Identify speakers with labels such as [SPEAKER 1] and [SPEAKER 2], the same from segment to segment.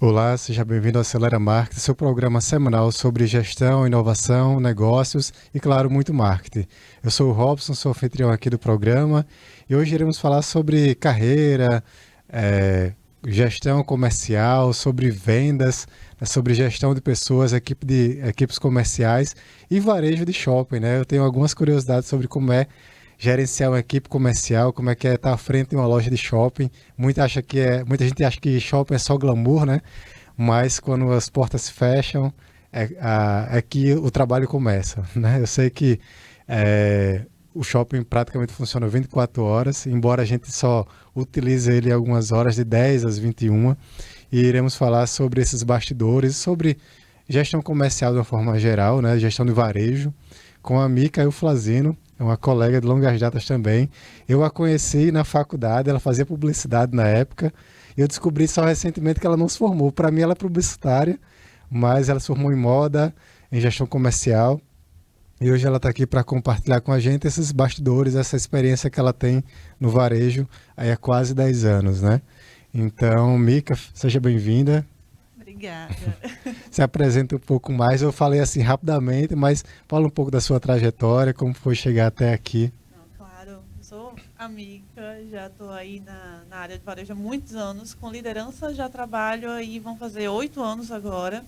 [SPEAKER 1] Olá, seja bem-vindo ao Acelera Marketing, seu programa semanal sobre gestão, inovação, negócios e, claro, muito marketing. Eu sou o Robson, sou anfitrião aqui do programa e hoje iremos falar sobre carreira, gestão comercial, sobre vendas, sobre gestão de pessoas, equipes comerciais e varejo de shopping, né? Eu tenho algumas curiosidades sobre como é gerenciar uma equipe comercial, como é que é estar à frente de uma loja de shopping. Muita gente acha que shopping é só glamour, né? Mas quando as portas se fecham, é que o trabalho começa, né? Eu sei que o shopping praticamente funciona 24 horas, embora a gente só utilize ele algumas horas, de 10 às 21, e iremos falar sobre esses bastidores, sobre gestão comercial de uma forma geral, né? Gestão de varejo, com a Mica Euflazino, é uma colega de longas datas também. Eu a conheci na faculdade, ela fazia publicidade na época, e eu descobri só recentemente que ela não se formou. Para mim ela é publicitária, mas ela se formou em moda, em gestão comercial, e hoje ela está aqui para compartilhar com a gente esses bastidores, essa experiência que ela tem no varejo aí há quase 10 anos, né? Então, Mica, seja bem-vinda.
[SPEAKER 2] Obrigada.
[SPEAKER 1] Se apresenta um pouco mais. Eu falei assim rapidamente, mas fala um pouco da sua trajetória, como foi chegar até aqui.
[SPEAKER 2] Não, claro, eu sou amiga, já estou aí na área de varejo há muitos anos. Com liderança já trabalho aí, vão fazer 8 anos agora.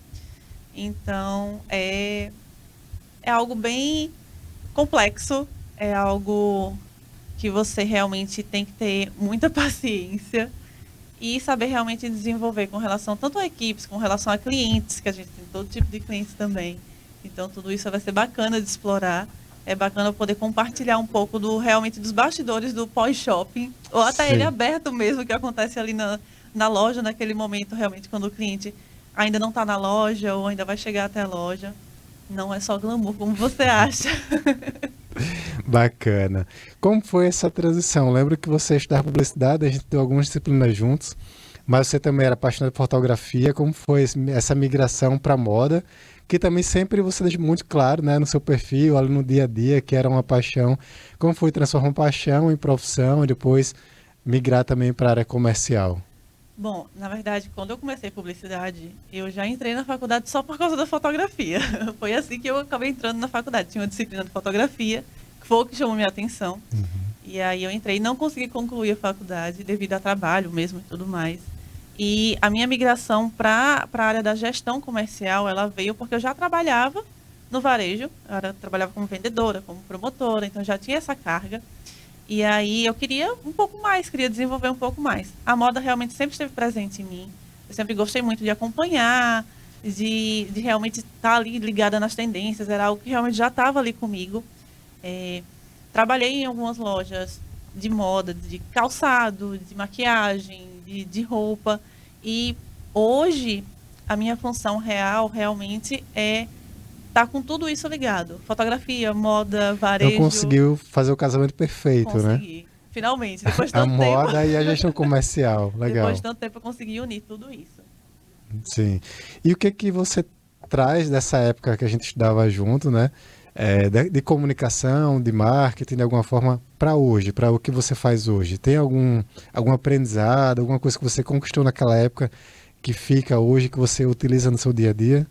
[SPEAKER 2] Então, é algo bem complexo, é algo que você realmente tem que ter muita paciência e saber realmente desenvolver com relação tanto a equipes, com relação a clientes, que a gente tem todo tipo de clientes também. Então, tudo isso vai ser bacana de explorar. É bacana poder compartilhar um pouco realmente dos bastidores do pós-shopping, ou até ele aberto mesmo, que acontece ali na loja, naquele momento, realmente, quando o cliente ainda não está na loja, ou ainda vai chegar até a loja. Não é só glamour, como você acha.
[SPEAKER 1] Bacana. Como foi essa transição? Lembro que você estudava publicidade, a gente deu algumas disciplinas juntos, mas você também era apaixonado por fotografia. Como foi essa migração para moda? Que também sempre você deixou muito claro, né, no seu perfil, ali no dia a dia, que era uma paixão. Como foi transformar uma paixão em profissão e depois migrar também para a área comercial?
[SPEAKER 2] Bom, na verdade, quando eu comecei publicidade, eu já entrei na faculdade só por causa da fotografia. Foi assim que eu acabei entrando na faculdade. Tinha uma disciplina de fotografia, que foi o que chamou minha atenção. E aí eu entrei e não consegui concluir a faculdade devido a trabalho mesmo e tudo mais. E a minha migração para a área da gestão comercial, ela veio porque eu já trabalhava no varejo. Eu trabalhava como vendedora, como promotora, então já tinha essa carga. E aí eu queria um pouco mais, queria desenvolver um pouco mais. A moda realmente sempre esteve presente em mim. Eu sempre gostei muito de acompanhar, de realmente estar ali ligada nas tendências. Era algo que realmente já estava ali comigo. Trabalhei em algumas lojas de moda, de calçado, de maquiagem, de roupa. E hoje a minha função real realmente é tá com tudo isso ligado. Fotografia, moda,
[SPEAKER 1] Então
[SPEAKER 2] varejo.
[SPEAKER 1] conseguiu fazer o casamento perfeito, né?
[SPEAKER 2] Consegui. Finalmente, depois de
[SPEAKER 1] A
[SPEAKER 2] tanto tempo.
[SPEAKER 1] moda e a gestão comercial. Legal.
[SPEAKER 2] Depois de tanto tempo eu consegui unir tudo isso.
[SPEAKER 1] Sim. E o que você traz dessa época que a gente estudava junto, né? De comunicação, de marketing, de alguma forma, para hoje, para o que você faz hoje? Tem algum aprendizado, alguma coisa que você conquistou naquela época que fica hoje, que você utiliza no seu dia a dia?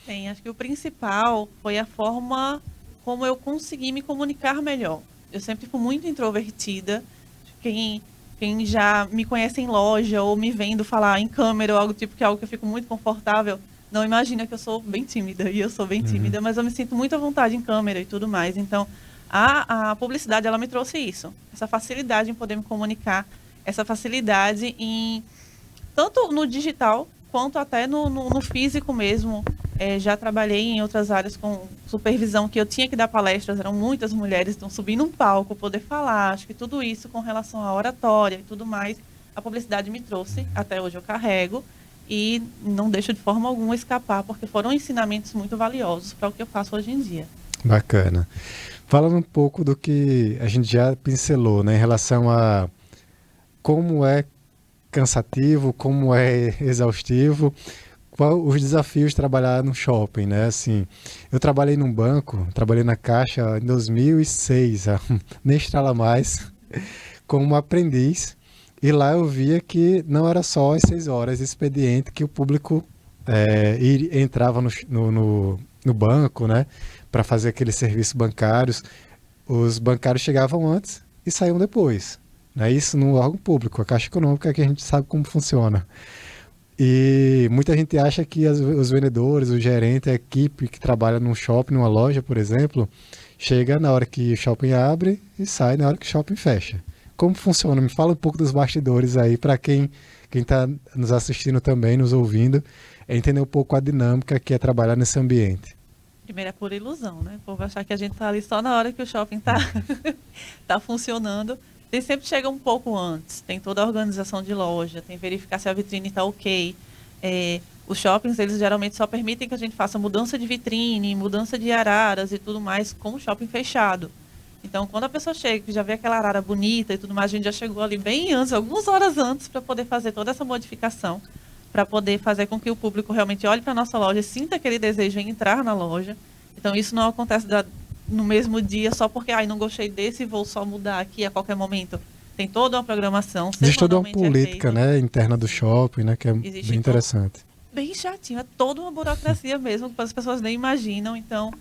[SPEAKER 2] Bem, acho que o principal foi a forma como eu consegui me comunicar melhor. Eu sempre fui muito introvertida. Quem já me conhece em loja ou me vendo falar em câmera ou algo tipo, que é algo que eu fico muito confortável, não imagina que eu sou bem tímida. E eu sou bem tímida, mas eu me sinto muito à vontade em câmera e tudo mais. Então, a publicidade, ela me trouxe isso. Essa facilidade em poder me comunicar, essa facilidade em tanto no digital quanto até no físico mesmo. Já trabalhei em outras áreas com supervisão, que eu tinha que dar palestras, eram muitas mulheres, então subir num palco, poder falar, acho que tudo isso com relação à oratória e tudo mais, a publicidade me trouxe, até hoje eu carrego, e não deixo de forma alguma escapar, porque foram ensinamentos muito valiosos para o que eu faço hoje em dia.
[SPEAKER 1] Bacana. Falando um pouco do que a gente já pincelou, né, em relação a como é cansativo, como é exaustivo, qual os desafios de trabalhar no shopping, né? Assim, eu trabalhei num banco, trabalhei na Caixa em 2006, nem estrala mais, como aprendiz. E lá eu via que não era só às 6 horas de expediente que o público entrava no banco, né, para fazer aqueles serviços bancários. Os bancários chegavam antes e saíam depois. Né? Isso no órgão público, a Caixa Econômica, que a gente sabe como funciona. E muita gente acha que os vendedores, o gerente, a equipe que trabalha num shopping, numa loja, por exemplo, chega na hora que o shopping abre e sai na hora que o shopping fecha. Como funciona? Me fala um pouco dos bastidores aí, para quem está nos assistindo também, nos ouvindo, entender um pouco a dinâmica que é trabalhar nesse ambiente.
[SPEAKER 2] Primeiro é por ilusão, né? O povo achar que a gente tá ali só na hora que o shopping tá funcionando. Tem sempre chega um pouco antes, tem toda a organização de loja, tem verificar se a vitrine está ok. Os shoppings, eles geralmente só permitem que a gente faça mudança de vitrine, mudança de araras e tudo mais com o shopping fechado. Então, quando a pessoa chega, que já vê aquela arara bonita e tudo mais, a gente já chegou ali bem antes, algumas horas antes, para poder fazer toda essa modificação, para poder fazer com que o público realmente olhe para a nossa loja e sinta aquele desejo em entrar na loja. Então, isso não acontece no mesmo dia, só porque não gostei desse e vou só mudar aqui a qualquer momento. Tem toda uma programação.
[SPEAKER 1] Existe toda uma política, né, interna do shopping, né, que é bem interessante.
[SPEAKER 2] Bem chatinho, é toda uma burocracia mesmo, que as pessoas nem imaginam. Então,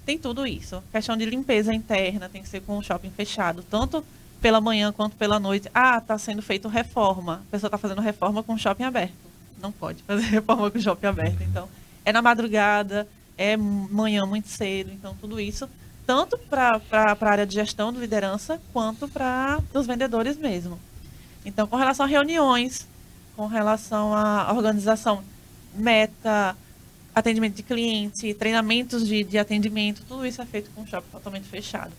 [SPEAKER 2] tem tudo isso. Questão de limpeza interna tem que ser com o shopping fechado, tanto pela manhã quanto pela noite. Está sendo feita reforma. A pessoa está fazendo reforma com o shopping aberto. Não pode fazer reforma com o shopping aberto. Então, é na madrugada, é manhã muito cedo. Então, tudo isso tanto para a área de gestão de liderança, quanto para os vendedores mesmo. Então, com relação a reuniões, com relação à organização, meta, atendimento de cliente, treinamentos de atendimento, tudo isso é feito com o shopping totalmente fechado.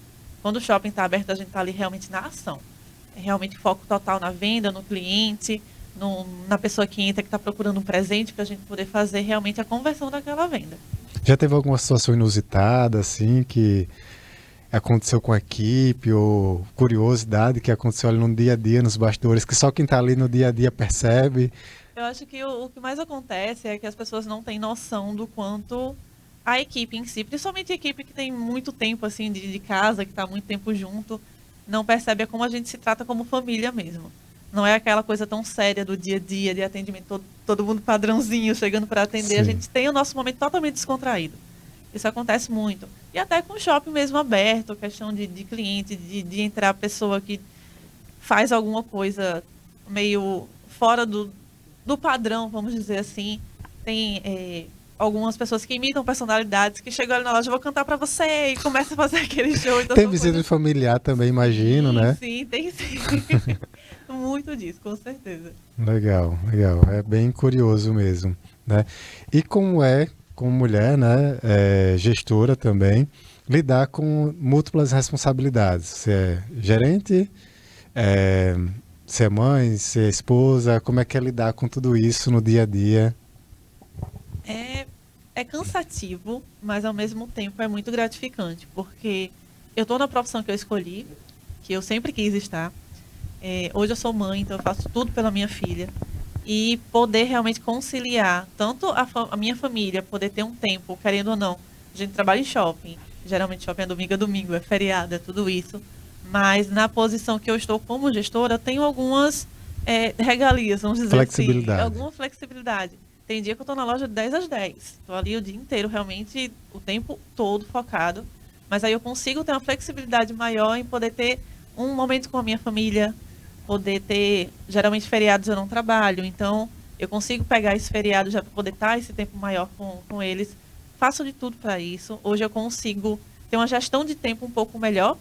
[SPEAKER 2] Quando o shopping está aberto, a gente está ali realmente na ação. É realmente foco total na venda, no cliente, na pessoa que entra, que está procurando um presente, para a gente poder fazer realmente a conversão daquela venda.
[SPEAKER 1] Já teve alguma situação inusitada, assim, que aconteceu com a equipe, ou curiosidade que aconteceu ali no dia a dia, nos bastidores, que só quem está ali no dia a dia percebe?
[SPEAKER 2] Eu acho que o que mais acontece é que as pessoas não têm noção do quanto a equipe em si, principalmente a equipe que tem muito tempo assim de casa, que está muito tempo junto, não percebe como a gente se trata como família mesmo. Não é aquela coisa tão séria do dia a dia, de atendimento, todo mundo padrãozinho, chegando para atender. Sim. A gente tem o nosso momento totalmente descontraído. Isso acontece muito. E até com o shopping mesmo aberto, questão de cliente, de entrar a pessoa que faz alguma coisa meio fora do padrão, vamos dizer assim. Tem algumas pessoas que imitam personalidades, que chegam ali na loja, vou cantar para você, e começa a fazer aquele show. Então
[SPEAKER 1] tem visita familiar também, imagino, né?
[SPEAKER 2] Sim, tem sim. Muito disso, com certeza.
[SPEAKER 1] Legal, legal. É bem curioso mesmo, né? E como mulher, né, gestora também, lidar com múltiplas responsabilidades. Você é gerente, você é mãe, você é esposa, como é que é lidar com tudo isso no dia a dia?
[SPEAKER 2] É cansativo, mas ao mesmo tempo é muito gratificante, porque eu estou na profissão que eu escolhi, que eu sempre quis estar. Hoje eu sou mãe, então eu faço tudo pela minha filha. E poder realmente conciliar tanto a minha família, poder ter um tempo, querendo ou não. A gente trabalha em shopping, geralmente shopping é domingo a domingo, é feriado, é tudo isso. Mas na posição que eu estou como gestora, eu tenho algumas regalias, vamos dizer assim. Alguma flexibilidade. Tem dia que eu estou na loja de 10 às 10. Estou ali o dia inteiro, realmente, o tempo todo focado. Mas aí eu consigo ter uma flexibilidade maior em poder ter um momento com a minha família, poder ter, geralmente feriados eu não trabalho, então eu consigo pegar esse feriado já para poder estar esse tempo maior com eles. Faço de tudo para isso. Hoje eu consigo ter uma gestão de tempo um pouco melhor,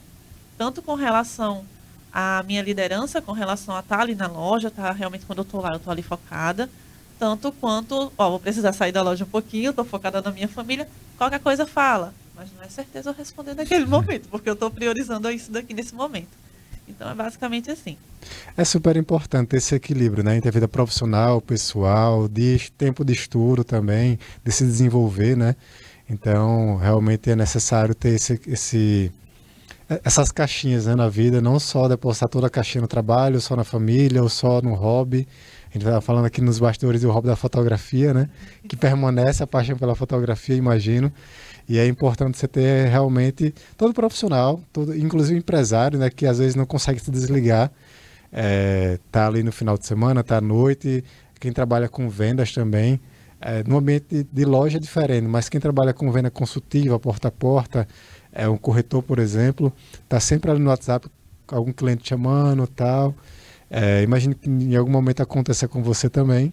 [SPEAKER 2] tanto com relação à minha liderança, com relação a estar ali na loja, tá? Realmente quando eu estou lá, eu estou ali focada, tanto quanto, vou precisar sair da loja um pouquinho, estou focada na minha família, qualquer coisa fala, mas não é certeza eu responder naquele momento, porque eu estou priorizando isso daqui nesse momento. Então, é basicamente assim.
[SPEAKER 1] É super importante esse equilíbrio, né? Entre a vida profissional, pessoal, de tempo de estudo também, de se desenvolver, né? Então, realmente é necessário ter essas caixinhas, né, na vida, não só depositar toda a caixinha no trabalho, só na família, ou só no hobby. A gente estava falando aqui nos bastidores do hobby da fotografia, né? Que permanece a paixão pela fotografia, imagino. E é importante você ter realmente todo profissional, inclusive empresário, né, que às vezes não consegue se desligar, tá ali no final de semana, tá à noite, quem trabalha com vendas também. No ambiente de loja é diferente, mas quem trabalha com venda consultiva, porta a porta, um corretor, por exemplo, tá sempre ali no WhatsApp, algum cliente chamando e tal. Imagino que em algum momento aconteça com você também,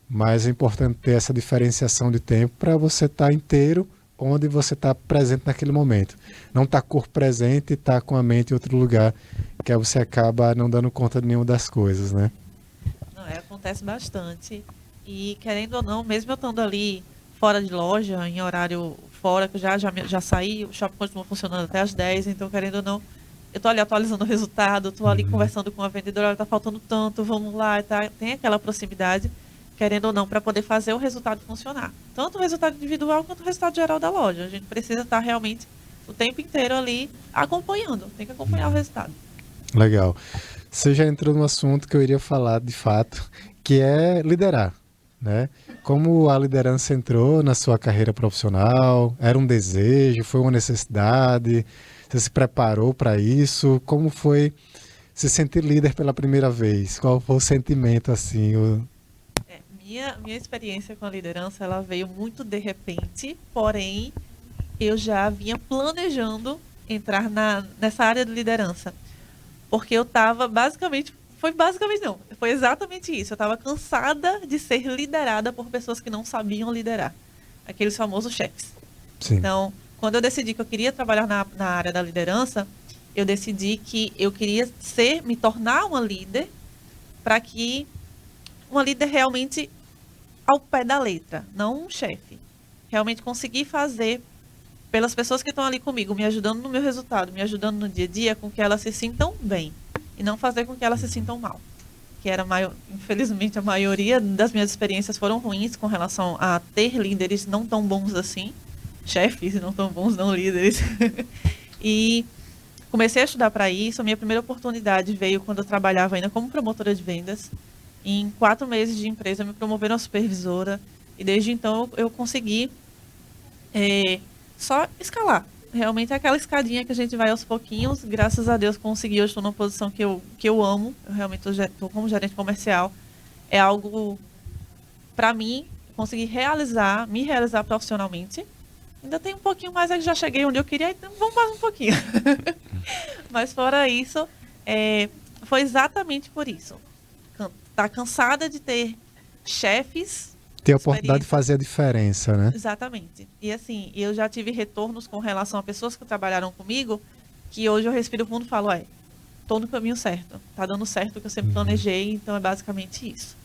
[SPEAKER 1] mas é importante ter essa diferenciação de tempo para você estar inteiro onde você está presente naquele momento. Não estar corpo presente e estar com a mente em outro lugar, que aí você acaba não dando conta de nenhuma das coisas, né?
[SPEAKER 2] Não, acontece bastante. E querendo ou não, mesmo eu estando ali fora de loja, em horário fora, que eu já saí, o shopping continua funcionando até as 10, então querendo ou não, eu tô ali atualizando o resultado, tô ali conversando com a vendedora, olha, tá faltando tanto, vamos lá, tá? Tem aquela proximidade, querendo ou não, para poder fazer o resultado funcionar. Tanto o resultado individual quanto o resultado geral da loja. A gente precisa estar realmente o tempo inteiro ali acompanhando, tem que acompanhar o resultado.
[SPEAKER 1] Legal. Você já entrou no assunto que eu iria falar de fato, que é liderar, né? Como a liderança entrou na sua carreira profissional? Era um desejo? Foi uma necessidade? Você se preparou para isso? Como foi se sentir líder pela primeira vez? Qual foi o sentimento assim?
[SPEAKER 2] Minha experiência com a liderança, ela veio muito de repente, porém eu já vinha planejando entrar nessa área de liderança, porque eu estava foi exatamente isso. Eu estava cansada de ser liderada por pessoas que não sabiam liderar, aqueles famosos chefes.
[SPEAKER 1] Sim.
[SPEAKER 2] Então, quando eu decidi que eu queria trabalhar na área da liderança, eu decidi que eu queria me tornar uma líder, para que uma líder realmente ao pé da letra, não um chefe. Realmente conseguir fazer pelas pessoas que estão ali comigo, me ajudando no meu resultado, me ajudando no dia a dia, com que elas se sintam bem. E não fazer com que elas se sintam mal. Que era, infelizmente, a maioria das minhas experiências foram ruins com relação a ter líderes não tão bons assim. Chefes não tão bons, não líderes. E comecei a estudar para isso. A minha primeira oportunidade veio quando eu trabalhava ainda como promotora de vendas. Em 4 meses de empresa, me promoveram a supervisora. E desde então eu consegui só escalar. Realmente é aquela escadinha que a gente vai aos pouquinhos. Graças a Deus consegui. Hoje estou numa posição que eu amo. Eu realmente estou como gerente comercial. É algo, para mim, conseguir me realizar profissionalmente. Ainda tem um pouquinho mais, é que já cheguei onde eu queria, então vamos mais um pouquinho. Mas fora isso, foi exatamente por isso. Tá cansada de ter chefes.
[SPEAKER 1] Ter a oportunidade de fazer a diferença, né?
[SPEAKER 2] Exatamente. E assim, eu já tive retornos com relação a pessoas que trabalharam comigo, que hoje eu respiro fundo e falo, tô no caminho certo. Tá dando certo o que eu sempre planejei, então é basicamente isso.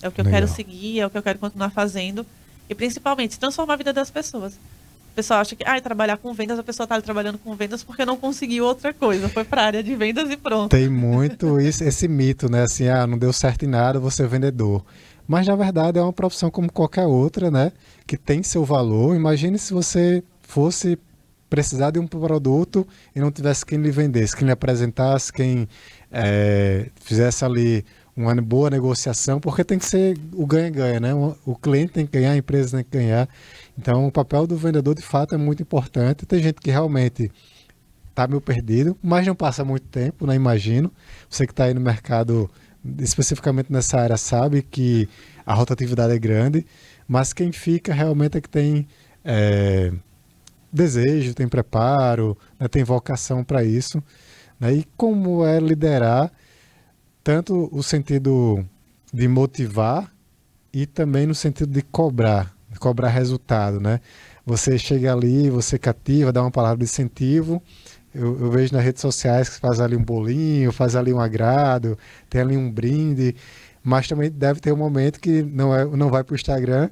[SPEAKER 2] É o que eu quero seguir, é o que eu quero continuar fazendo. E principalmente, transformar a vida das pessoas. O pessoal acha que, trabalhar com vendas, a pessoa está trabalhando com vendas porque não conseguiu outra coisa. Foi para a área de vendas e pronto.
[SPEAKER 1] Tem muito esse mito, né? Assim, não deu certo em nada, você é vendedor. Mas, na verdade, é uma profissão como qualquer outra, né? Que tem seu valor. Imagine se você fosse precisar de um produto e não tivesse quem lhe vendesse, quem lhe apresentasse, quem fizesse ali uma boa negociação, porque tem que ser o ganha-ganha, né? O cliente tem que ganhar, a empresa tem que ganhar. Então, o papel do vendedor, de fato, é muito importante. Tem gente que realmente está meio perdido, mas não passa muito tempo, né? Imagino. Você que está aí no mercado, especificamente nessa área, sabe que a rotatividade é grande, mas quem fica realmente é que tem desejo, tem preparo, né? Tem vocação para isso. Né? E como é liderar tanto o sentido de motivar e também no sentido de cobrar resultado, né? Você chega ali, você cativa, dá uma palavra de incentivo. Eu vejo nas redes sociais que faz ali um bolinho, faz ali um agrado, tem ali um brinde, mas também deve ter um momento que não vai para o Instagram,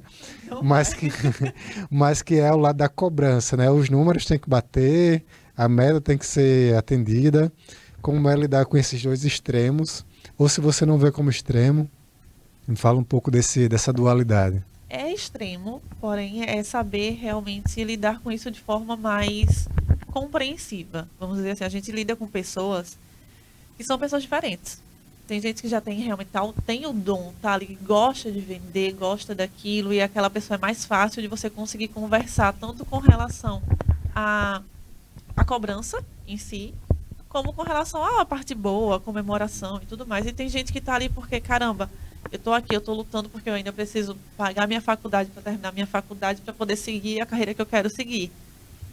[SPEAKER 1] mas que é o lado da cobrança, né? Os números têm que bater, a meta tem que ser atendida. Como é lidar com esses dois extremos? Ou se você não vê como extremo, me fala um pouco dessa dualidade.
[SPEAKER 2] É extremo, porém é saber realmente lidar com isso de forma mais compreensiva. Vamos dizer assim, a gente lida com pessoas que são pessoas diferentes. Tem gente que já tem realmente tem o dom, tá ali, gosta de vender, gosta daquilo, e aquela pessoa é mais fácil de você conseguir conversar, tanto com relação à cobrança em si, como com relação à parte boa, comemoração e tudo mais. E tem gente que tá ali porque, caramba, eu tô aqui, eu tô lutando porque eu ainda preciso pagar minha faculdade para terminar minha faculdade para poder seguir a carreira que eu quero seguir.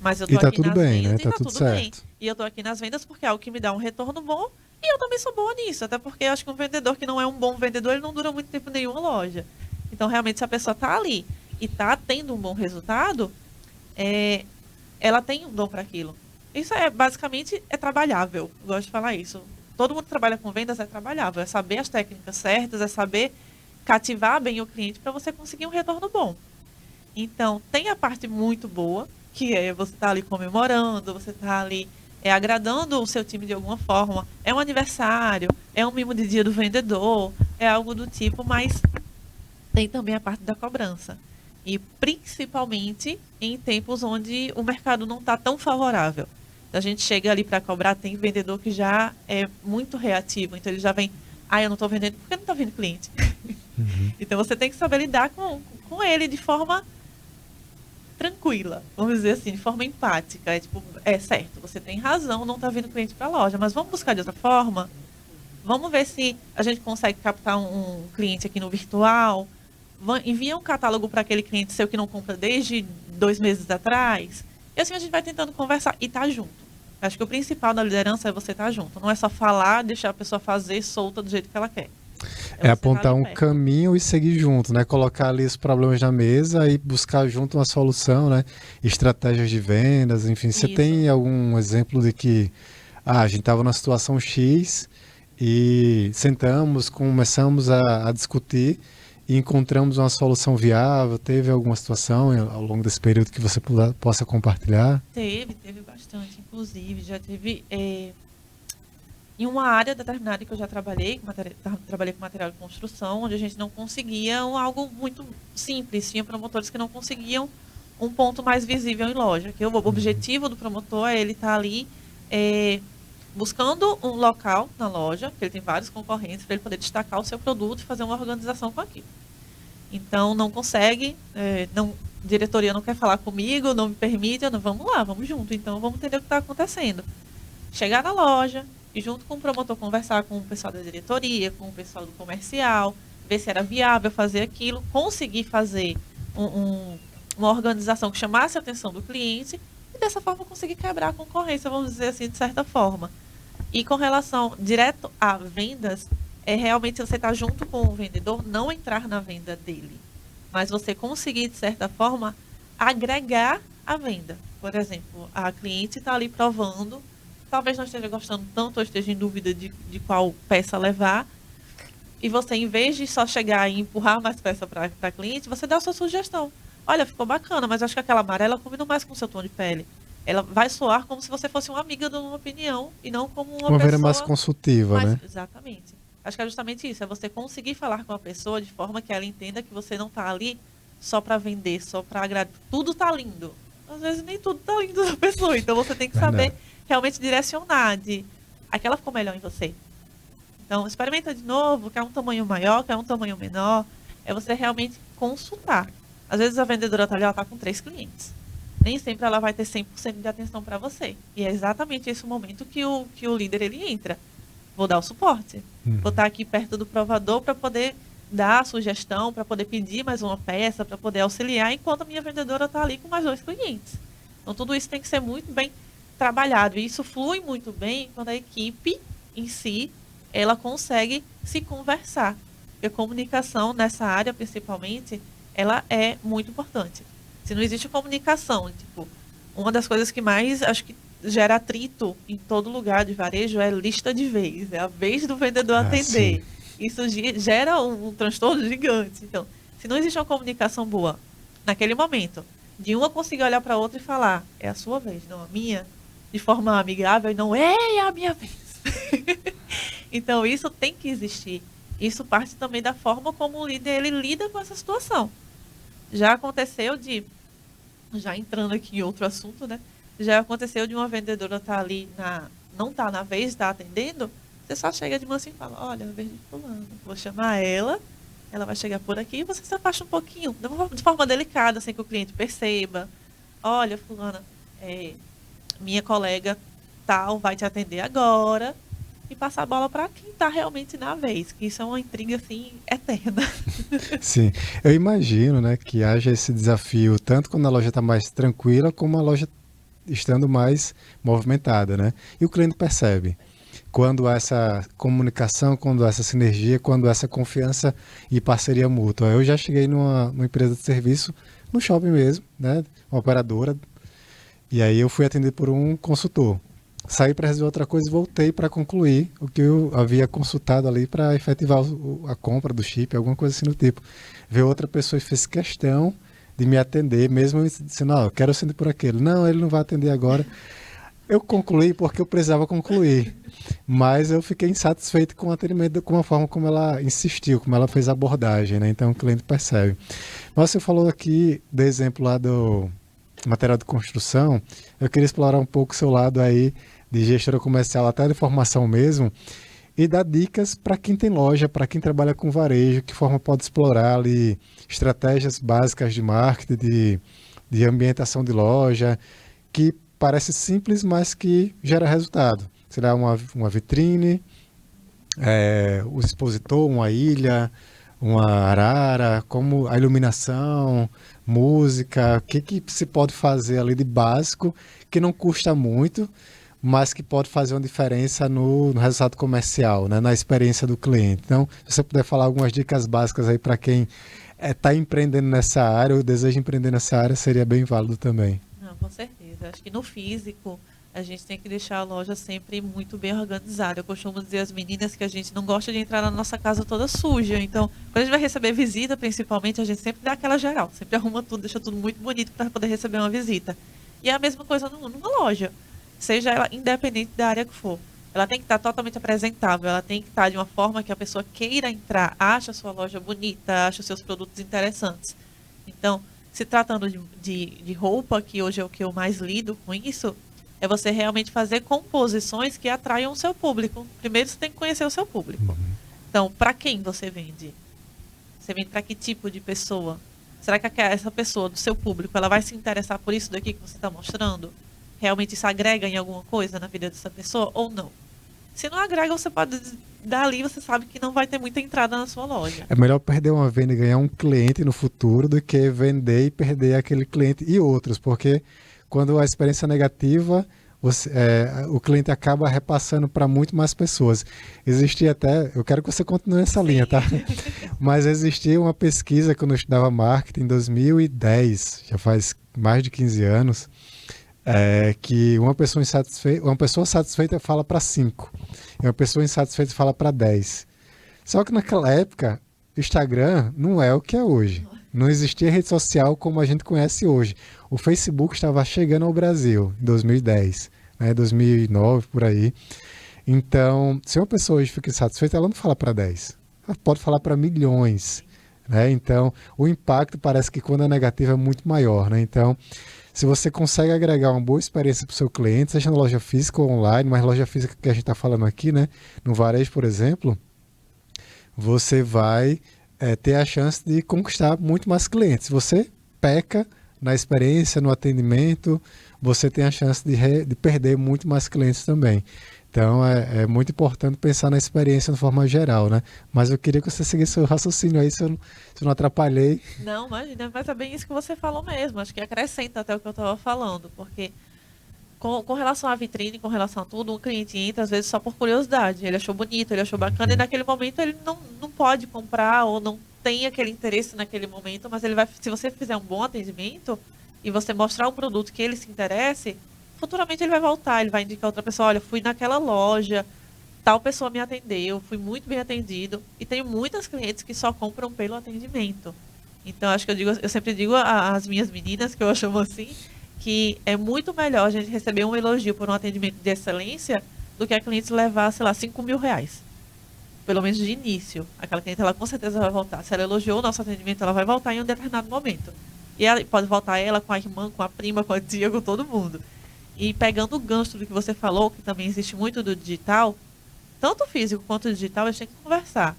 [SPEAKER 2] Mas eu
[SPEAKER 1] E
[SPEAKER 2] tô
[SPEAKER 1] tá
[SPEAKER 2] aqui
[SPEAKER 1] tudo
[SPEAKER 2] nas
[SPEAKER 1] bem, né?
[SPEAKER 2] vendas e
[SPEAKER 1] Tá
[SPEAKER 2] tá
[SPEAKER 1] tudo
[SPEAKER 2] tudo bem.
[SPEAKER 1] certo.
[SPEAKER 2] E eu tô aqui nas vendas porque é algo que me dá um retorno bom e eu também sou boa nisso. Até porque eu acho que um vendedor que não é um bom vendedor, ele não dura muito tempo em nenhuma loja. Então, realmente, se a pessoa tá ali e tá tendo um bom resultado, é, ela tem um dom para aquilo. Isso é basicamente é trabalhável. Eu gosto de falar isso. Todo mundo que trabalha com vendas é trabalhável, é saber as técnicas certas, é saber cativar bem o cliente para você conseguir um retorno bom. Então, tem a parte muito boa, que é você estar ali comemorando, você estar ali agradando o seu time de alguma forma. É um aniversário, é um mimo de dia do vendedor, é algo do tipo, mas tem também a parte da cobrança. E principalmente em tempos onde o mercado não está tão favorável. A gente chega ali para cobrar, tem vendedor que já é muito reativo, então ele já vem, eu não estou vendendo porque não está vindo cliente.
[SPEAKER 1] Uhum.
[SPEAKER 2] Então você tem que saber lidar com ele de forma tranquila, vamos dizer assim, de forma empática. É tipo, é certo, você tem razão, não está vindo cliente para a loja, mas vamos buscar de outra forma? Vamos ver se a gente consegue captar um cliente aqui no virtual. Envia um catálogo para aquele cliente seu que não compra desde 2 meses atrás. E assim a gente vai tentando conversar e tá junto. Acho que o principal da liderança é você estar junto. Não é só falar, deixar a pessoa fazer solta do jeito que ela quer.
[SPEAKER 1] É
[SPEAKER 2] você tá
[SPEAKER 1] apontar
[SPEAKER 2] ali
[SPEAKER 1] um
[SPEAKER 2] perto.
[SPEAKER 1] caminho e seguir junto, né? Colocar ali os problemas na mesa e buscar junto uma solução, né? Estratégias de vendas, enfim. Você
[SPEAKER 2] Isso.
[SPEAKER 1] tem algum exemplo de que a gente estava numa situação X e sentamos, começamos a discutir e encontramos uma solução viável? Teve alguma situação ao longo desse período que você possa compartilhar?
[SPEAKER 2] Teve bastante, inclusive. Já teve em uma área determinada que eu já trabalhei, trabalhei com material de construção, onde a gente não conseguia algo muito simples. Tinha promotores que não conseguiam um ponto mais visível em loja. Que o objetivo do promotor é ele estar ali buscando um local na loja, que ele tem vários concorrentes, para ele poder destacar o seu produto e fazer uma organização com aquilo. Então, não consegue, diretoria não quer falar comigo, não me permite, vamos lá, vamos junto. Então, vamos entender o que está acontecendo. Chegar na loja e junto com o promotor conversar com o pessoal da diretoria, com o pessoal do comercial, ver se era viável fazer aquilo, conseguir fazer uma organização que chamasse a atenção do cliente e dessa forma conseguir quebrar a concorrência, vamos dizer assim, de certa forma. E com relação direto a vendas, é realmente você estar junto com o vendedor, não entrar na venda dele, mas você conseguir, de certa forma, agregar a venda. Por exemplo, a cliente está ali provando, talvez não esteja gostando tanto ou esteja em dúvida de qual peça levar, e você, em vez de só chegar e empurrar mais peça para a cliente, você dá a sua sugestão. Olha, ficou bacana, mas acho que aquela amarela combina mais com o seu tom de pele. Ela vai soar como se você fosse uma amiga dando uma opinião e não como uma
[SPEAKER 1] Uma maneira mais
[SPEAKER 2] pessoa
[SPEAKER 1] consultiva,
[SPEAKER 2] mais...
[SPEAKER 1] né?
[SPEAKER 2] Exatamente. Acho que é justamente isso, é você conseguir falar com a pessoa de forma que ela entenda que você não está ali só para vender, só para agradar. Tudo tá lindo. Às vezes nem tudo tá lindo da pessoa, então você tem que
[SPEAKER 1] Verdade.
[SPEAKER 2] saber realmente direcionar de aquela ficou melhor em você. Então, experimenta de novo, quer um tamanho maior, quer um tamanho menor. É você realmente consultar. Às vezes a vendedora tá ali, ela tá com 3 clientes. Nem sempre ela vai ter 100% de atenção para você. E é exatamente esse o momento que o líder ele entra. Vou dar o suporte. Vou estar aqui perto do provador para poder dar a sugestão, para poder pedir mais uma peça, para poder auxiliar, enquanto a minha vendedora está ali com mais 2 clientes. Então, tudo isso tem que ser muito bem trabalhado. E isso flui muito bem quando a equipe em si, ela consegue se conversar. Porque a comunicação nessa área, principalmente, ela é muito importante. Se não existe comunicação, tipo, uma das coisas que mais, acho que gera atrito em todo lugar de varejo é lista de vez. É a vez do vendedor atender.
[SPEAKER 1] Sim.
[SPEAKER 2] Isso gera um transtorno gigante. Então, se não existe uma comunicação boa naquele momento, de uma conseguir olhar para a outra e falar, é a sua vez, não a minha, de forma amigável e não é a minha vez. Então, isso tem que existir. Isso parte também da forma como o líder ele lida com essa situação. Já aconteceu já entrando aqui em outro assunto, né? Já aconteceu de uma vendedora estar ali, não estar na vez, estar atendendo, você só chega de mansinho e fala, olha, a vez de fulano, vou chamar ela vai chegar por aqui e você se afasta um pouquinho, de forma delicada, sem que o cliente perceba. Olha, fulana, minha colega tal vai te atender agora, e passar a bola para quem está realmente na vez, que isso é uma intriga assim eterna.
[SPEAKER 1] Sim, eu imagino, né, que haja esse desafio tanto quando a loja está mais tranquila, como a loja estando mais movimentada, né? E o cliente percebe quando há essa comunicação, quando há essa sinergia, quando há essa confiança e parceria mútua. Eu já cheguei numa empresa de serviço, no shopping mesmo, né, uma operadora, e aí eu fui atendido por um consultor. Saí para resolver outra coisa e voltei para concluir o que eu havia consultado ali para efetivar a compra do chip, alguma coisa assim do tipo. Veio outra pessoa e fez questão de me atender, mesmo eu dizendo, não, eu quero acender por aquele. Não, ele não vai atender agora. Eu concluí porque eu precisava concluir, mas eu fiquei insatisfeito com o atendimento, com a forma como ela insistiu, como ela fez a abordagem, né? Então o cliente percebe. Mas você falou aqui do exemplo lá do material de construção, eu queria explorar um pouco o seu lado aí de gestora comercial, até de formação mesmo, e dar dicas para quem tem loja, para quem trabalha com varejo, que forma pode explorar ali estratégias básicas de marketing, de ambientação de loja, que parece simples, mas que gera resultado. Será uma vitrine, um expositor, uma ilha, uma arara, como a iluminação, música, o que se pode fazer ali de básico, que não custa muito, mas que pode fazer uma diferença no resultado comercial, né, na experiência do cliente. Então, se você puder falar algumas dicas básicas aí para quem está empreendendo nessa área ou deseja empreender nessa área, seria bem válido também.
[SPEAKER 2] Não, com certeza. Acho que no físico, a gente tem que deixar a loja sempre muito bem organizada. Eu costumo dizer às meninas que a gente não gosta de entrar na nossa casa toda suja. Então, quando a gente vai receber visita, principalmente, a gente sempre dá aquela geral. Sempre arruma tudo, deixa tudo muito bonito para poder receber uma visita. E é a mesma coisa numa loja. Seja ela independente da área que for. Ela tem que estar totalmente apresentável, ela tem que estar de uma forma que a pessoa queira entrar, acha a sua loja bonita, acha os seus produtos interessantes. Então, se tratando de roupa, que hoje é o que eu mais lido com isso, é você realmente fazer composições que atraiam o seu público. Primeiro, você tem que conhecer o seu público. Então, para quem você vende? Você vende para que tipo de pessoa? Será que essa pessoa do seu público, ela vai se interessar por isso daqui que você está mostrando? Realmente isso agrega em alguma coisa na vida dessa pessoa ou não? Se não agrega, você pode, dali você sabe que não vai ter muita entrada na sua loja.
[SPEAKER 1] É melhor perder uma venda e ganhar um cliente no futuro do que vender e perder aquele cliente e outros, porque quando a experiência é negativa, o cliente acaba repassando para muito mais pessoas. Existia até, eu quero que você continue nessa linha, tá? Mas existia uma pesquisa quando eu estudava marketing em 2010, já faz mais de 15 anos, que uma pessoa satisfeita fala para 5 e uma pessoa insatisfeita fala para 10. Só que naquela época, o Instagram não é o que é hoje. Não existia rede social como a gente conhece hoje. O Facebook estava chegando ao Brasil em 2010, né, 2009, por aí. Então, se uma pessoa hoje fica insatisfeita, ela não fala para 10. Ela pode falar para milhões. Né? Então, o impacto parece que quando é negativo é muito maior. Né? Então, se você consegue agregar uma boa experiência para o seu cliente, seja na loja física ou online, mas loja física que a gente está falando aqui, né? No varejo, por exemplo, você vai ter a chance de conquistar muito mais clientes. Se você peca na experiência, no atendimento, você tem a chance de perder muito mais clientes também. Então, é muito importante pensar na experiência de forma geral, né? Mas eu queria que você seguisse o raciocínio aí, se eu não atrapalhei.
[SPEAKER 2] Não, imagina, mas é bem isso que você falou mesmo. Acho que acrescenta até o que eu estava falando, porque com relação à vitrine, com relação a tudo, um cliente entra às vezes só por curiosidade. Ele achou bonito, ele achou bacana, e naquele momento ele não pode comprar ou não tem aquele interesse naquele momento, mas ele vai, se você fizer um bom atendimento e você mostrar um produto que ele se interesse, futuramente ele vai voltar, ele vai indicar outra pessoa, olha, fui naquela loja, tal pessoa me atendeu, fui muito bem atendido, e tenho muitas clientes que só compram pelo atendimento. Então, acho que eu sempre digo às minhas meninas, que eu chamo assim, que é muito melhor a gente receber um elogio por um atendimento de excelência do que a cliente levar, sei lá, 5 mil reais. Pelo menos de início. Aquela cliente, ela com certeza vai voltar. Se ela elogiou o nosso atendimento, ela vai voltar em um determinado momento. E ela pode voltar ela com a irmã, com a prima, com a tia, com todo mundo. E pegando o gancho do que você falou, que também existe muito do digital, tanto o físico quanto o digital, a gente tem que conversar.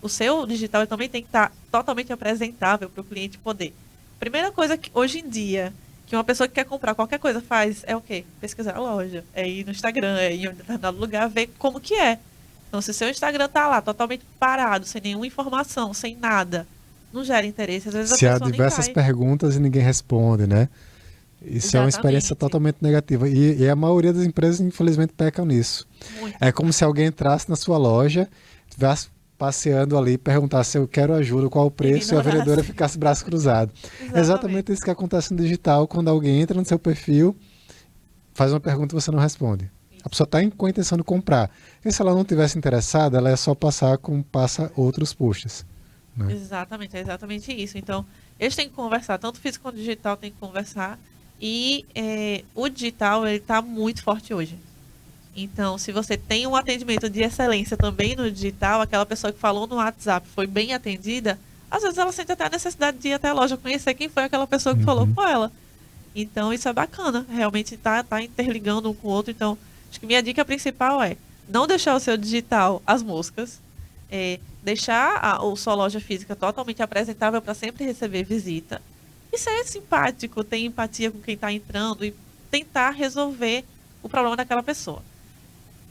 [SPEAKER 2] O seu digital ele também tem que estar totalmente apresentável para o cliente poder. Primeira coisa que hoje em dia, que uma pessoa que quer comprar qualquer coisa faz é o quê? Pesquisar a loja, é ir no Instagram, é ir em um determinado lugar, ver como que é. Então, se o seu Instagram tá lá totalmente parado, sem nenhuma informação, sem nada, não gera interesse. Às vezes a
[SPEAKER 1] Se há
[SPEAKER 2] pessoa nem
[SPEAKER 1] diversas
[SPEAKER 2] vai.
[SPEAKER 1] perguntas e ninguém responde, né? Isso é uma experiência
[SPEAKER 2] Exatamente.
[SPEAKER 1] totalmente negativa. E a maioria das empresas, infelizmente, pecam nisso.
[SPEAKER 2] Muito.
[SPEAKER 1] É como se alguém entrasse na sua loja, estivesse passeando ali, perguntasse se eu quero ajuda, qual o preço, e a vendedora
[SPEAKER 2] Ignorasse.
[SPEAKER 1] ficasse braço cruzado. É
[SPEAKER 2] Exatamente.
[SPEAKER 1] exatamente isso que acontece no digital, quando alguém entra no seu perfil, faz uma pergunta e você não responde. A
[SPEAKER 2] Isso.
[SPEAKER 1] pessoa está com a intenção de comprar. E se ela não tivesse interessada, ela é só passar como passa outros posts. Né?
[SPEAKER 2] Exatamente, é exatamente isso. Então, eles têm que conversar, tanto físico quanto digital tem que conversar. E o digital, ele está muito forte hoje. Então, se você tem um atendimento de excelência também no digital, aquela pessoa que falou no WhatsApp foi bem atendida, às vezes ela sente até a necessidade de ir até a loja conhecer quem foi aquela pessoa que falou
[SPEAKER 1] Uhum.
[SPEAKER 2] com ela. Então, isso é bacana. Realmente tá interligando um com o outro. Então, acho que minha dica principal é não deixar o seu digital às moscas, deixar a sua loja física totalmente apresentável para sempre receber visita e ser simpático, ter empatia com quem está entrando e tentar resolver o problema daquela pessoa.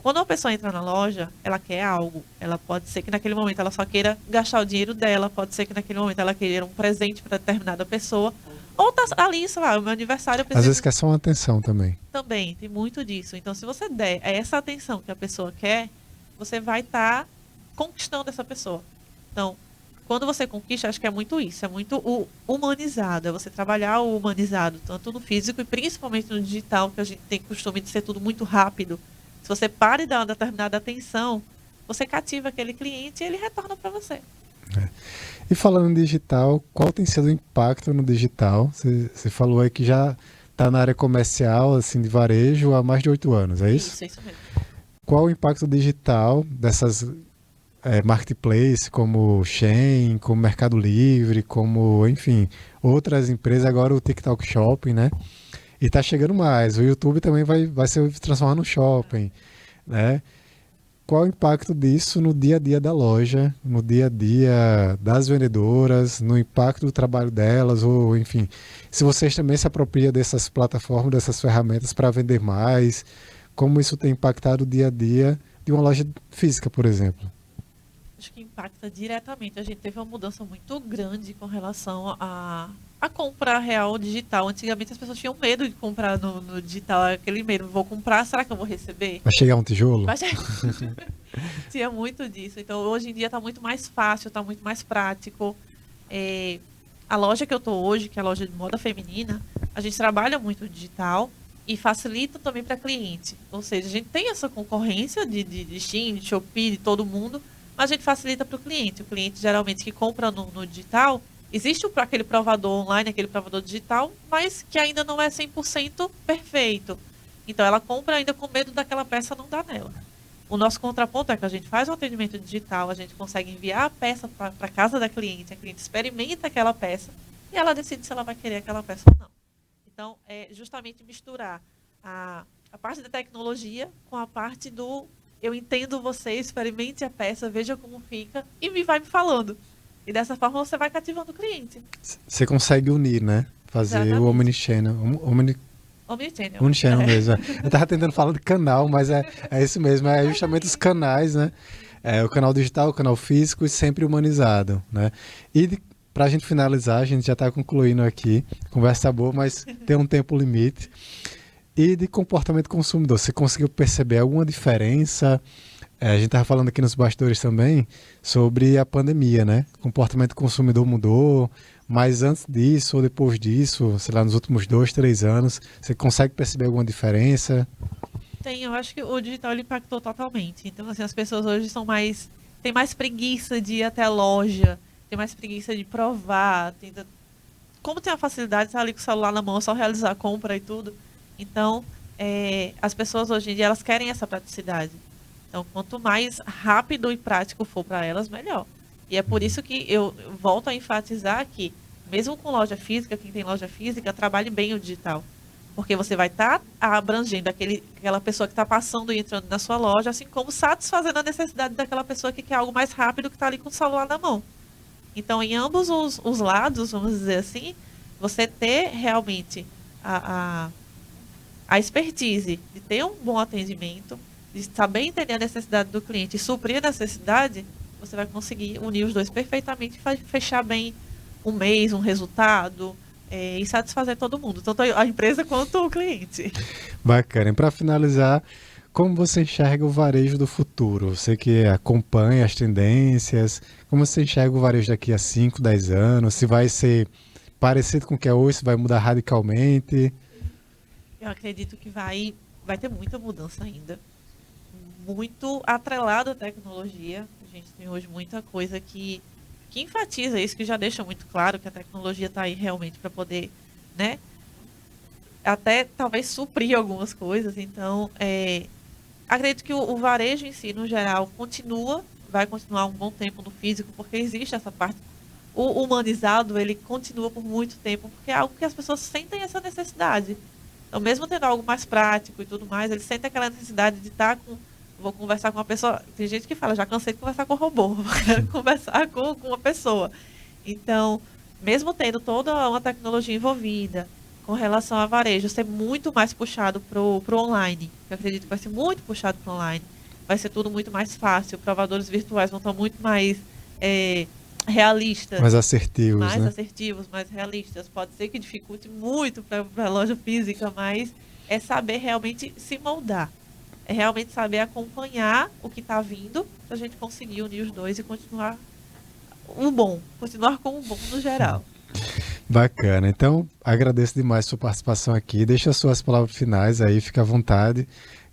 [SPEAKER 2] Quando uma pessoa entra na loja, ela quer algo. Ela pode ser que naquele momento ela só queira gastar o dinheiro dela, pode ser que naquele momento ela queira um presente para determinada pessoa. Ou tá ali, sei lá, o meu aniversário eu
[SPEAKER 1] Às vezes
[SPEAKER 2] preciso
[SPEAKER 1] quer só uma atenção também.
[SPEAKER 2] também, tem muito disso. Então, se você der essa atenção que a pessoa quer, você vai estar conquistando essa pessoa. Então, quando você conquista, acho que é muito isso, é muito o humanizado, é você trabalhar o humanizado, tanto no físico e principalmente no digital, que a gente tem costume de ser tudo muito rápido. Se você para e dá uma determinada atenção, você cativa aquele cliente e ele retorna para você.
[SPEAKER 1] E falando em digital, qual tem sido o impacto no digital? Você falou aí que já está na área comercial, assim, de varejo há mais de 8 anos, é isso?
[SPEAKER 2] Isso mesmo.
[SPEAKER 1] Qual o impacto digital dessas marketplaces como Shein, como Mercado Livre, como, enfim, outras empresas, agora o TikTok Shopping, né? E está chegando mais. O YouTube também vai se transformar no shopping, né? Qual o impacto disso no dia a dia da loja, no dia a dia das vendedoras, no impacto do trabalho delas, ou enfim, se vocês também se apropriam dessas plataformas, dessas ferramentas para vender mais, como isso tem impactado o dia a dia de uma loja física, por exemplo?
[SPEAKER 2] Acho que impacta diretamente. A gente teve uma mudança muito grande com relação a compra real digital. Antigamente as pessoas tinham medo de comprar no digital, aquele medo, vou comprar, será que eu vou receber?
[SPEAKER 1] Vai chegar um tijolo?
[SPEAKER 2] Mas tinha muito disso. Então hoje em dia está muito mais fácil, está muito mais prático. A loja que eu estou hoje, que é a loja de moda feminina, a gente trabalha muito digital e facilita também para cliente. Ou seja, a gente tem essa concorrência de Shein, de Shopee, de todo mundo, mas a gente facilita para o cliente. O cliente geralmente que compra no digital, existe aquele provador online, aquele provador digital, mas que ainda não é 100% perfeito. Então ela compra ainda com medo daquela peça não dar nela. O nosso contraponto é que a gente faz um atendimento digital, a gente consegue enviar a peça para casa da cliente, a cliente experimenta aquela peça e ela decide se ela vai querer aquela peça ou não. Então, é justamente misturar a parte da tecnologia com a parte do eu entendo você, experimente a peça, veja como fica e vai me falando. E dessa forma você vai cativando o cliente.
[SPEAKER 1] Você consegue unir, né? Fazer o
[SPEAKER 2] Exatamente.
[SPEAKER 1] omnichannel.
[SPEAKER 2] Omnichannel.
[SPEAKER 1] Omnichannel mesmo. Eu tava tentando falar de canal, mas é isso mesmo. É justamente os canais, né? O canal digital, o canal físico e sempre humanizado, né? E pra gente finalizar, a gente já tá concluindo aqui. Conversa boa, mas tem um tempo limite. E de comportamento consumidor, você conseguiu perceber alguma diferença? A gente estava falando aqui nos bastidores também sobre a pandemia, né? O comportamento do consumidor mudou, mas antes disso ou depois disso, sei lá, nos últimos 2, 3 anos, você consegue perceber alguma diferença?
[SPEAKER 2] Eu acho que o digital ele impactou totalmente. Então, assim, as pessoas hoje têm mais preguiça de ir até a loja, tem mais preguiça de provar. Como tem a facilidade de estar ali com o celular na mão, é só realizar a compra e tudo. Então, as pessoas hoje em dia, elas querem essa praticidade. Então, quanto mais rápido e prático for para elas, melhor. E é por isso que eu volto a enfatizar que, mesmo com loja física, quem tem loja física, trabalhe bem o digital. Porque você vai estar abrangendo aquela pessoa que está passando e entrando na sua loja, assim como satisfazendo a necessidade daquela pessoa que quer algo mais rápido, que está ali com o celular na mão. Então, em ambos os lados, vamos dizer assim, você ter realmente a, a, a expertise de ter um bom atendimento, de saber entender a necessidade do cliente e suprir a necessidade, você vai conseguir unir os dois perfeitamente e fechar bem um mês, um resultado, e satisfazer todo mundo, tanto a empresa quanto o cliente.
[SPEAKER 1] Bacana. E para finalizar, como você enxerga o varejo do futuro? Você que acompanha as tendências, como você enxerga o varejo daqui a 5, 10 anos? Se vai ser parecido com o que é hoje, se vai mudar radicalmente?
[SPEAKER 2] Eu acredito que vai ter muita mudança ainda. Muito atrelado à tecnologia. A gente tem hoje muita coisa que enfatiza isso, que já deixa muito claro que a tecnologia está aí realmente para poder, né, até talvez suprir algumas coisas. Então, acredito que o varejo em si, no geral, vai continuar um bom tempo no físico, porque existe essa parte. O humanizado, ele continua por muito tempo, porque é algo que as pessoas sentem essa necessidade. Então, mesmo tendo algo mais prático e tudo mais, eles sentem aquela necessidade de estar com... Vou conversar com uma pessoa... Tem gente que fala, já cansei de conversar com o robô, vou conversar com uma pessoa. Então, mesmo tendo toda uma tecnologia envolvida, com relação a varejo, ser muito mais puxado pro online. Eu acredito que vai ser muito puxado pro online. Vai ser tudo muito mais fácil. Provadores virtuais vão estar muito mais realistas.
[SPEAKER 1] Mais assertivos,
[SPEAKER 2] mais
[SPEAKER 1] né?
[SPEAKER 2] assertivos, mais realistas. Pode ser que dificulte muito para a loja física, mas é saber realmente se moldar. É realmente saber acompanhar o que está vindo para a gente conseguir unir os dois e continuar continuar com o bom no geral.
[SPEAKER 1] Bacana. Então, agradeço demais a sua participação aqui. Deixa as suas palavras finais aí, fica à vontade.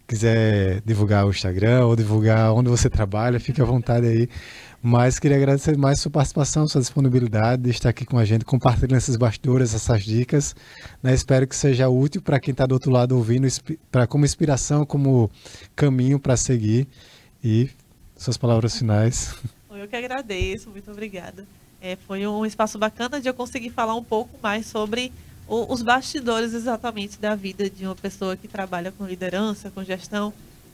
[SPEAKER 1] Quiser divulgar o Instagram ou divulgar onde você trabalha, fique à vontade aí. Mas queria agradecer mais a sua participação, sua disponibilidade de estar aqui com a gente, compartilhando esses bastidores, essas dicas. Né? Espero que seja útil para quem está do outro lado ouvindo, como inspiração, como caminho para seguir. E suas palavras finais.
[SPEAKER 2] Eu que agradeço, muito obrigada. Foi um espaço bacana de eu conseguir falar um pouco mais sobre os bastidores exatamente da vida de uma pessoa que trabalha com liderança, com gestão.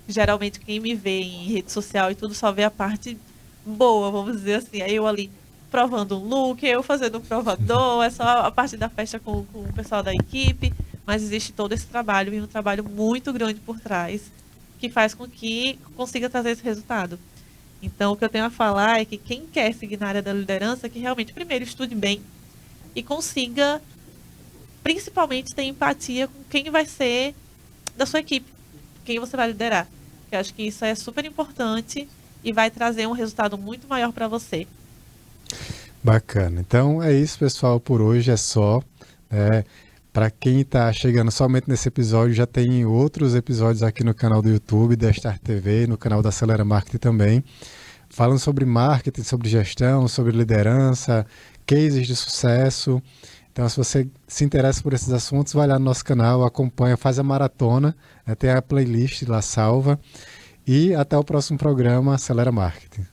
[SPEAKER 2] Geralmente quem me vê em rede social e tudo só vê a parte boa, vamos dizer assim. Aí eu ali provando um look, eu fazendo um provador, é só a parte da festa com o pessoal da equipe, mas existe todo esse trabalho e um trabalho muito grande por trás que faz com que consiga trazer esse resultado. Então, o que eu tenho a falar é que quem quer seguir na área da liderança, que realmente primeiro estude bem e consiga, principalmente, ter empatia com quem vai ser da sua equipe, quem você vai liderar. Eu acho que isso é super importante e vai trazer um resultado muito maior para você.
[SPEAKER 1] Bacana. Então, é isso, pessoal. Por hoje é só. Para quem está chegando somente nesse episódio, já tem outros episódios aqui no canal do YouTube, da Start TV, no canal da Acelera Marketing também, falando sobre marketing, sobre gestão, sobre liderança, cases de sucesso. Então, se você se interessa por esses assuntos, vai lá no nosso canal, acompanha, faz a maratona, tem a playlist lá salva. E até o próximo programa, Acelera Marketing.